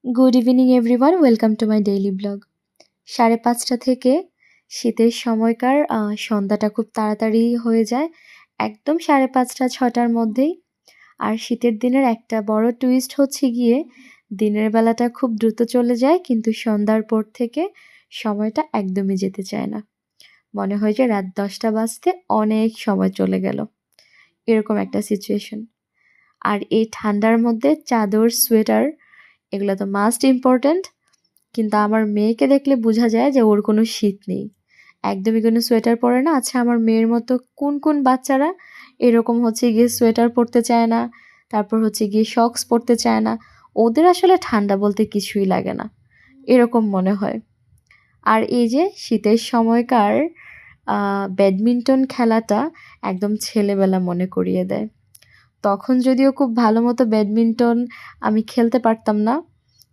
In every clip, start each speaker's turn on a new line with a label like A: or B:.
A: Good evening everyone, welcome to my daily blog. 5:30 থেকে শীতের সময়কার সন্ধ্যাটা খুব তাড়াতাড়ি হয়ে যায়, একদম 5:30-6টার মধ্যেই। আর শীতের দিনের একটা বড় টুইস্ট হচ্ছে গিয়ে দিনের বেলাটা খুব দ্রুত চলে যায়, কিন্তু সন্ধ্যার পর থেকে সময়টা একদমই যেতে চায় না। মনে হয় যে রাত 10টা বাজতে অনেক সময় চলে গেল, এরকম একটা সিচুয়েশন। আর এই ঠান্ডার মধ্যে চাদর, সোয়েটার এগুলো তো মাস্ট ইম্পর্ট্যান্ট। কিন্তু আমার মেয়েকে দেখলে বোঝা যায় যে ওর কোনো শীত নেই, একদমই কোনো সোয়েটার পরে না। আচ্ছা, আমার মেয়ের মতো কোন কোন বাচ্চারা এরকম হচ্ছে গিয়ে সোয়েটার পরতে চায় না, তারপর হচ্ছে গিয়ে সক্স পরতে চায় না? ওদের আসলে ঠান্ডা বলতে কিছুই লাগে না, এরকম মনে হয়। আর এই যে শীতের সময়কার ব্যাডমিন্টন খেলাটা একদম ছেলেবেলা মনে করিয়ে দেয়। তখন যদিও খুব ভালো মতো ব্যাডমিন্টন আমি খেলতে পারতাম না,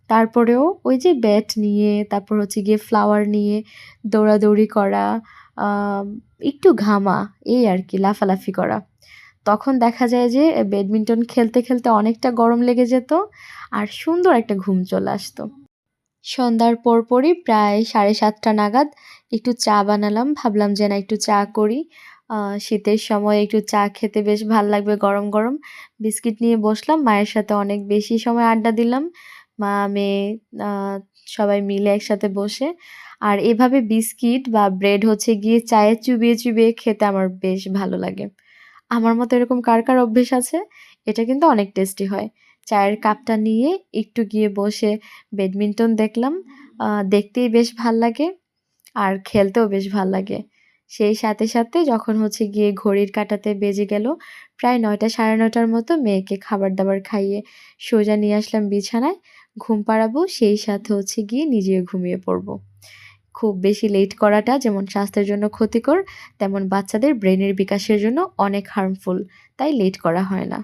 A: তারপরেও ওই যে ব্যাট নিয়ে, তারপর হচ্ছে গিয়ে ফ্লাওয়ার নিয়ে দৌড়াদৌড়ি করা, আম একটু ঘামা, এই আর কি, লাফালাফি করা। তখন দেখা যায় যে ব্যাডমিন্টন খেলতে, খেলতে অনেকটা গরম লেগে যেত আর সুন্দর একটা ঘুম চলে আসতো। সন্ধ্যার পরপরই প্রায় 7:30 নাগাদ একটু চা বানালাম। ভাবলাম যে না, একটু চা করি। শীতের সময় একটু চা খেতে বেশ ভাল লাগবে গরম, গরম। বিস্কিট নিয়ে বসলাম। মায়ের সাথে অনেক বেশি সময় আড্ডা দিলাম। মা, মেয়ে আ সবাই মিলে একসাথে বসে। আর এভাবে বিস্কিট বা ব্রেড হচ্ছে গিয়ে চায়ে চুবিয়ে, চুবিয়ে খেতে আমার বেশ ভালো লাগে। আমার মতো এরকম কার, কার অভ্যেস আছে? এটা কিন্তু অনেক টেস্টি হয়। চায়ের কাপটা নিয়ে একটু গিয়ে বসে ব্যাডমিন্টন দেখলাম। দেখতেই বেশ ভাল লাগে আর খেলতেও বেশ ভাল লাগে। সেই সাথে, সাথে যখন হচ্ছে গিয়ে ঘড়ির কাঁটাতে বেজে গেল প্রায় 9টা 9:30টার মতো, মেয়েকে খাবার-দাবার খাইয়ে সোজা নিয়ে আসলাম বিছানায়। ঘুম পাড়াবো, সেই সাথে হচ্ছে গিয়ে নিজেও ঘুমিয়ে পড়ব। খুব বেশি লেট করাটা যেমন স্বাস্থ্যের জন্য ক্ষতিকর, তেমন বাচ্চাদের ব্রেনের বিকাশের জন্য অনেক হার্মফুল। তাই লেট করা হয় না।